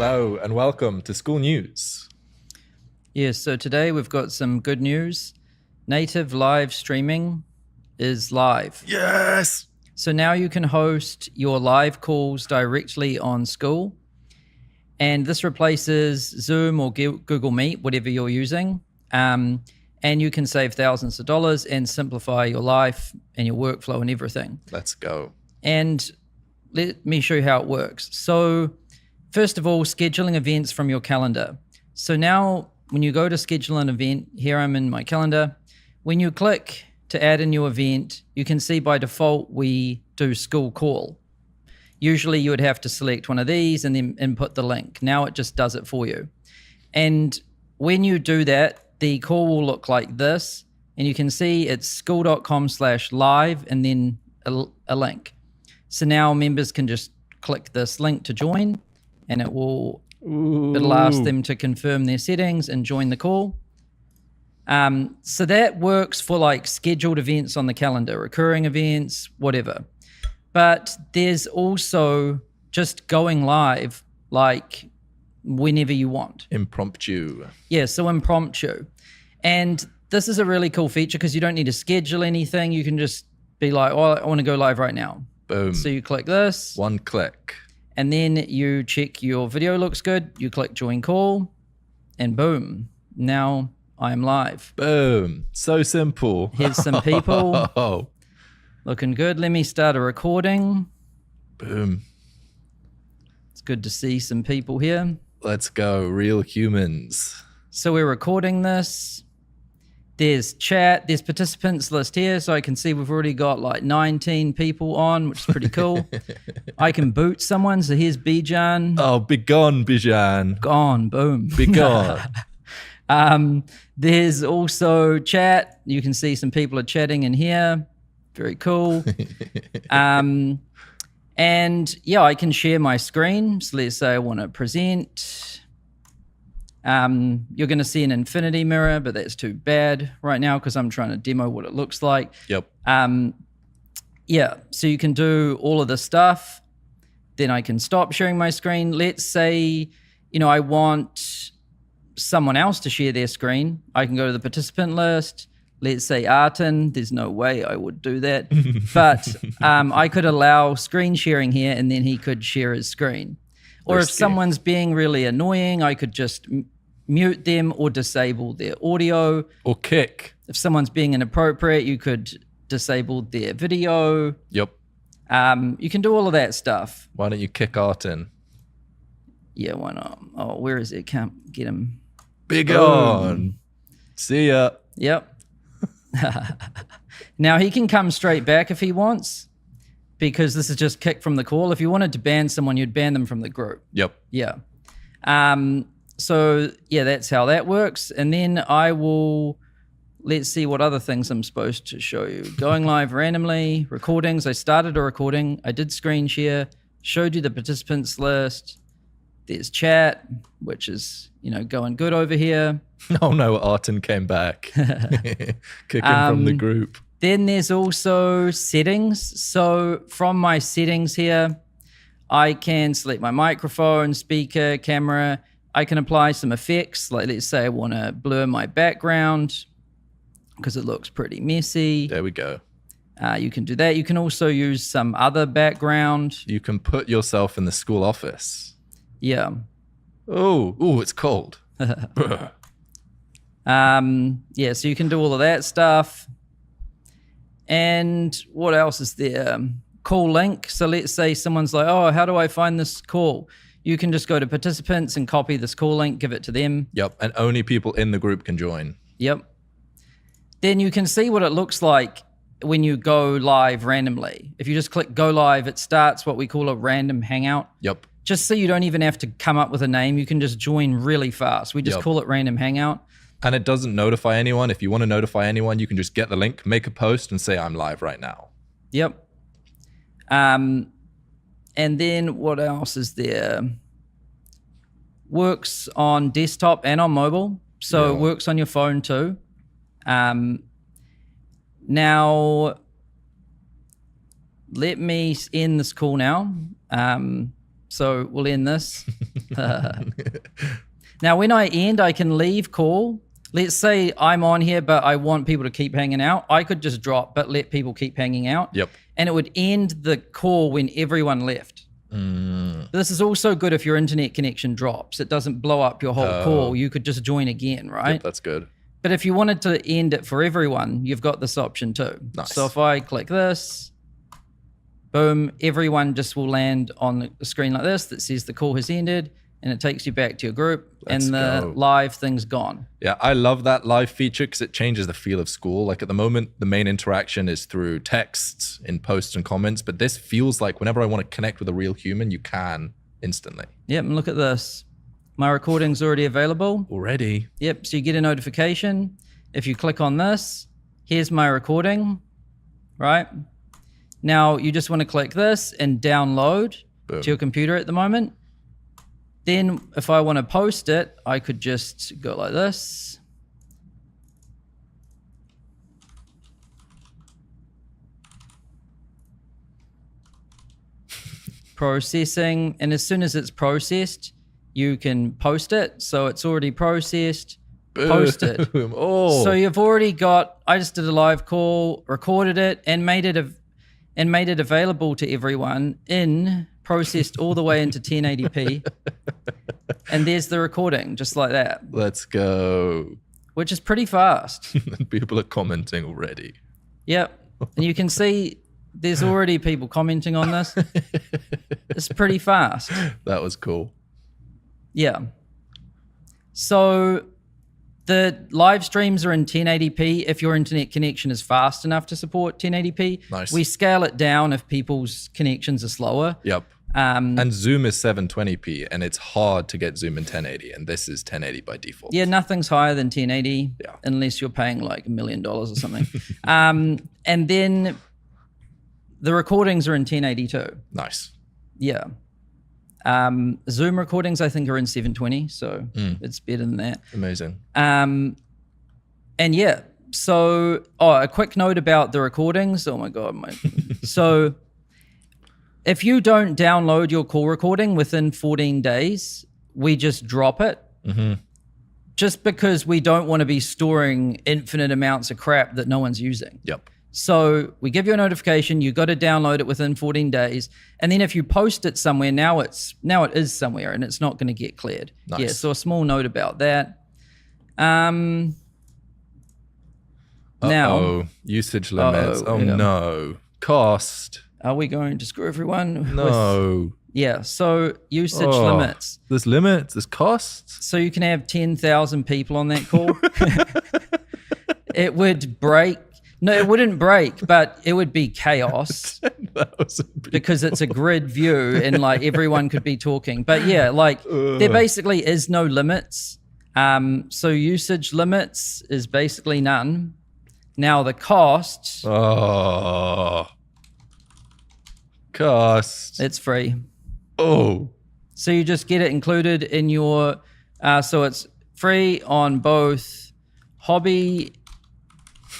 Hello and welcome to Skool News. Yes, so today we've got some good news. Native live streaming is live. Yes! So now you can host your live calls directly on Skool. And this replaces Zoom or Google Meet, whatever you're using. And you can save thousands of dollars and simplify your life and your workflow and everything. Let's go. And let me show you how it works. So first of all, scheduling events from your calendar. So now when you go to schedule an event, here I'm in my calendar. When you click to add a new event, you can see by default we do Skool call. Usually you would have to select one of these and then input the link. Now it just does it for you. And when you do that, the call will look like this. And you can see it's skool.com/live and then a link. So now members can just click this link to join, and it'll ask them to confirm their settings and join the call. So that works for like scheduled events on the calendar, recurring events, whatever. But there's also just going live like whenever you want. Impromptu. Yeah, so impromptu. And this is a really cool feature because you don't need to schedule anything. You can just be like, oh, I want to go live right now. Boom. So you click this. One click. And then you check your video looks good. You click join call and boom, now I am live. Boom. So simple. Here's some people. Looking good. Let me start a recording. Boom. It's good to see some people here. Let's go. Real humans. So we're recording this. There's chat. There's participants list here. So I can see we've already got like 19 people on, which is pretty cool. I can boot someone. So here's Bijan. Oh, be gone, Bijan. Gone. Boom. Be gone. There's also chat. You can see some people are chatting in here. Very cool. And yeah, I can share my screen. So let's say I want to present. You're going to see an infinity mirror, but that's too bad right now because I'm trying to demo what it looks like. Yep. Yeah, so you can do all of this stuff. Then I can stop sharing my screen. Let's say, I want someone else to share their screen. I can go to the participant list. Let's say Artin. There's no way I would do that. But I could allow screen sharing here and then he could share his screen. Or if someone's being really annoying, I could just mute them or disable their audio. Or kick. If someone's being inappropriate, you could disable their video. Yep. You can do all of that stuff. Why don't you kick Artin? Yeah, why not? Oh, where is it? Can't get him. Big on. See ya. Yep. Now he can come straight back if he wants, because this is just kick from the call. If you wanted to ban someone, you'd ban them from the group. Yep. Yeah. So yeah, that's how that works. And then let's see what other things I'm supposed to show you. Going live randomly, recordings. I started a recording. I did screen share, showed you the participants list. There's chat, which is, going good over here. Oh no, Artin came back. Kick him from the group. Then there's also settings. So from my settings here, I can select my microphone, speaker, camera. I can apply some effects. Like let's say I want to blur my background because it looks pretty messy. There we go. You can do that. You can also use some other background. You can put yourself in the school office. Yeah. Oh, it's cold. Yeah, so you can do all of that stuff. And what else is there? Call link. So let's say someone's like, oh, how do I find this call? You can just go to participants and copy this call link, give it to them. Yep, and only people in the group can join. Yep. Then you can see what it looks like when you go live randomly. If you just click go live, it starts what we call a random hangout. Yep. Just so you don't even have to come up with a name, you can just join really fast. We just call it random hangout. And it doesn't notify anyone. If you want to notify anyone, you can just get the link, make a post and say, I'm live right now. Yep. And then what else is there? Works on desktop and on mobile. So it works on your phone too. Now, let me end this call now. So we'll end this. Now, when I end, I can leave call. Let's say I'm on here, but I want people to keep hanging out. I could just drop, but let people keep hanging out. Yep. And it would end the call when everyone left. This is also good if your internet connection drops. It doesn't blow up your whole call. You could just join again, right? Yep, that's good. But if you wanted to end it for everyone, you've got this option too. Nice. So if I click this, boom, everyone just will land on a screen like this that says the call has ended, and it takes you back to your group, and the live thing's gone. Yeah, I love that live feature because it changes the feel of Skool. Like at the moment, the main interaction is through texts in posts and comments, but this feels like whenever I want to connect with a real human, you can instantly. Yep, and look at this. My recording's already available. Already? Yep, so you get a notification. If you click on this, here's my recording, right? Now you just want to click this and download to your computer at the moment. Then if I want to post it, I could just go like this. Processing, and as soon as it's processed, you can post it. So it's already processed, post it. Oh. So you've already got, I just did a live call, recorded it, and made it available to everyone processed all the way into 1080p. And there's the recording, just like that. Let's go. Which is pretty fast. People are commenting already. Yep. And you can see there's already people commenting on this. It's pretty fast. That was cool. Yeah. So the live streams are in 1080p if your internet connection is fast enough to support 1080p. Nice. We scale it down if people's connections are slower. Yep. And Zoom is 720p, and it's hard to get Zoom in 1080, and this is 1080 by default. Yeah, nothing's higher than 1080 unless you're paying like $1 million or something. And then the recordings are in 1080 too. Nice. Yeah. Zoom recordings, I think, are in 720, so it's better than that. Amazing. And yeah, so a quick note about the recordings. Oh my God. So if you don't download your call recording within 14 days, we just drop it. Just because we don't want to be storing infinite amounts of crap that no one's using. Yep. So we give you a notification, you got to download it within 14 days. And then if you post it somewhere, now it is somewhere and it's not going to get cleared. Nice. Yeah, so a small note about that. Now. Usage limits. No. Cost. Are we going to screw everyone? No. Yeah, so usage limits. There's limits, there's costs. So you can have 10,000 people on that call. It would break. No, it wouldn't break, but it would be chaos because it's a grid view and like everyone could be talking. But yeah, like there basically is no limits. So usage limits is basically none. Now the cost. Cost. It's free. Oh. So you just get it included in your, so it's free on both hobby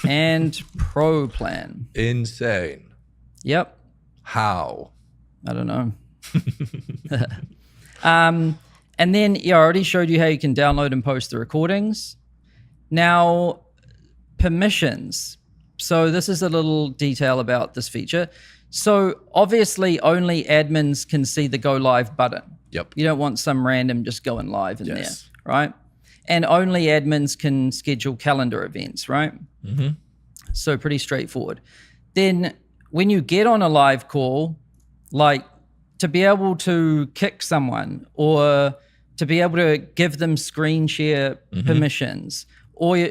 and pro plan. Insane. Yep. How? I don't know. And then, I already showed you how you can download and post the recordings. Now, permissions. So this is a little detail about this feature. So obviously only admins can see the go live button. Yep. You don't want some random just going live in there, right? And only admins can schedule calendar events, right? So pretty straightforward. Then when you get on a live call, like to be able to kick someone or to be able to give them screen share permissions or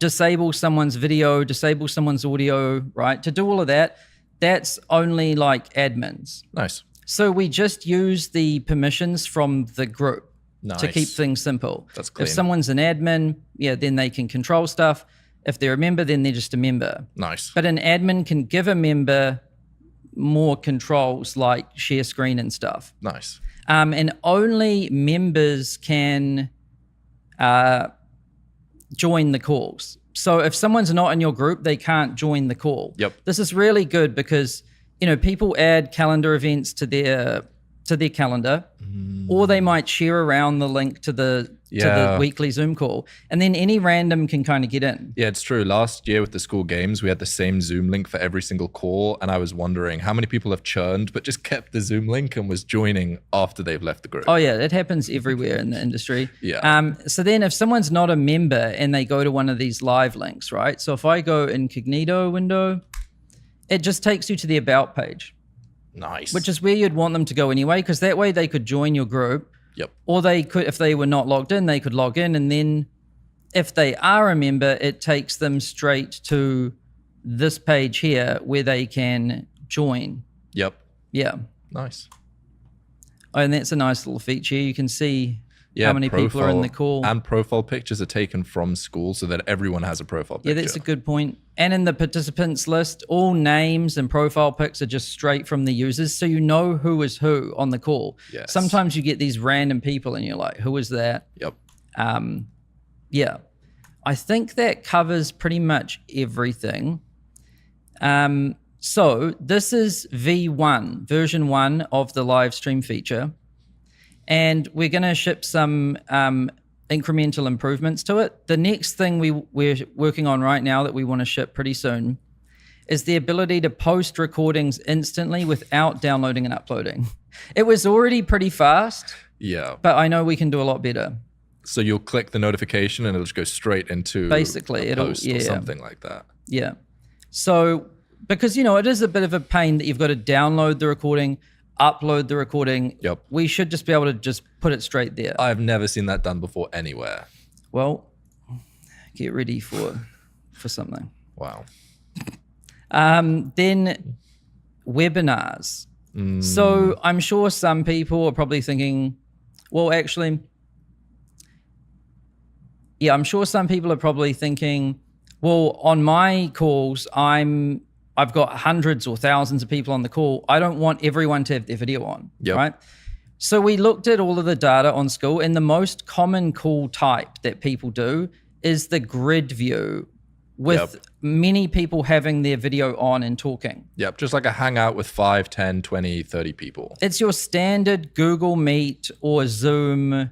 disable someone's video, disable someone's audio, right? To do all of that, that's only like admins. Nice. So we just use the permissions from the group to keep things simple. That's clean. If someone's an admin, then they can control stuff. If they're a member, then they're just a member. Nice. But an admin can give a member more controls like share screen and stuff. Nice. And only members can join the calls. So if someone's not in your group, they can't join the call. Yep. This is really good because, people add calendar events to to their calendar, or they might share around the link to the weekly Zoom call, and then any random can kind of get in. Yeah, it's true. Last year with the school games, we had the same Zoom link for every single call, and I was wondering how many people have churned but just kept the Zoom link and was joining after they've left the group. Oh yeah, it happens everywhere in the industry. Yeah. So then if someone's not a member and they go to one of these live links, right? So if I go incognito window, it just takes you to the about page. Nice. Which is where you'd want them to go anyway, because that way they could join your group. Yep. Or they could, if they were not logged in, they could log in, and then if they are a member, it takes them straight to this page here where they can join. Yep. Yeah. Nice. Oh, and that's a nice little feature. You can see how many people are in the call. And profile pictures are taken from Skool so that everyone has a profile picture. Yeah, that's a good point. And in the participants list, all names and profile pics are just straight from the users, so you know who is who on the call. Yes. Sometimes you get these random people and you're like, who is that? Yep. Yeah. I think that covers pretty much everything. So this is V1, version 1 of the live stream feature. And we're going to ship some incremental improvements to it. The next thing we're working on right now that we want to ship pretty soon is the ability to post recordings instantly without downloading and uploading. It was already pretty fast. Yeah. But I know we can do a lot better. So you'll click the notification and it'll just go straight into basically a post or something like that. Yeah. So because, it is a bit of a pain that you've got to download the recording, upload the recording. Yep. We should just be able to just put it straight there. I've never seen that done before anywhere. Well, get ready for something. Wow. Then webinars. So I'm sure some people are probably thinking, well, actually, yeah, I'm sure some people are probably thinking, well, on my calls, I've got hundreds or thousands of people on the call. I don't want everyone to have their video on, right? So we looked at all of the data on Skool, and the most common call type that people do is the grid view with many people having their video on and talking. Yep, just like a hangout with 5, 10, 20, 30 people. It's your standard Google Meet or Zoom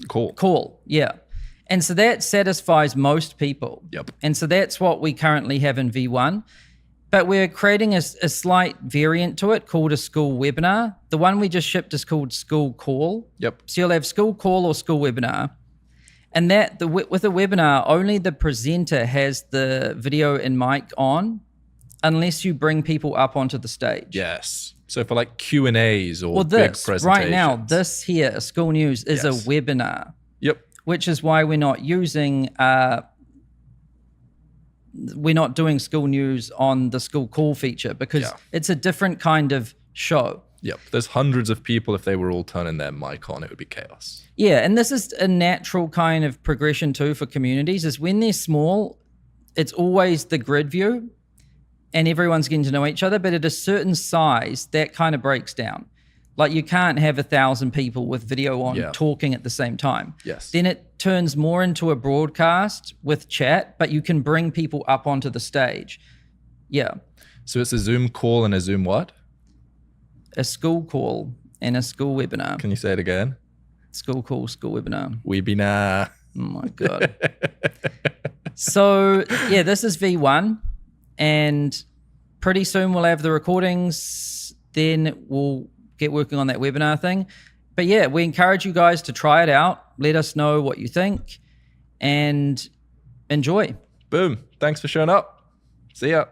call, yeah. And so that satisfies most people. Yep. And so that's what we currently have in V1. But we're creating a slight variant to it called a Skool webinar. The one we just shipped is called Skool Call. Yep. So you'll have Skool Call or Skool webinar. And with a webinar, only the presenter has the video and mic on unless you bring people up onto the stage. Yes. So for like Q&As or big presentations. Right now, this here, Skool News, is a webinar. Yep. Which is why we're not using, we're not doing Skool News on the Skool Call feature because it's a different kind of show. Yep. There's hundreds of people. If they were all turning their mic on, it would be chaos. Yeah. And this is a natural kind of progression too for communities is when they're small, it's always the grid view and everyone's getting to know each other. But at a certain size, that kind of breaks down. Like you can't have 1,000 people with video on talking at the same time. Yes. Then it turns more into a broadcast with chat, but you can bring people up onto the stage. Yeah. So it's a Zoom call and a Zoom what? A Skool call and a Skool webinar. Can you say it again? Skool call, Skool webinar. Webinar. Oh my God. So yeah, this is V1 and pretty soon we'll have the recordings. Then we'll get working on that webinar thing. But yeah, we encourage you guys to try it out. Let us know what you think and enjoy. Boom. Thanks for showing up. See ya.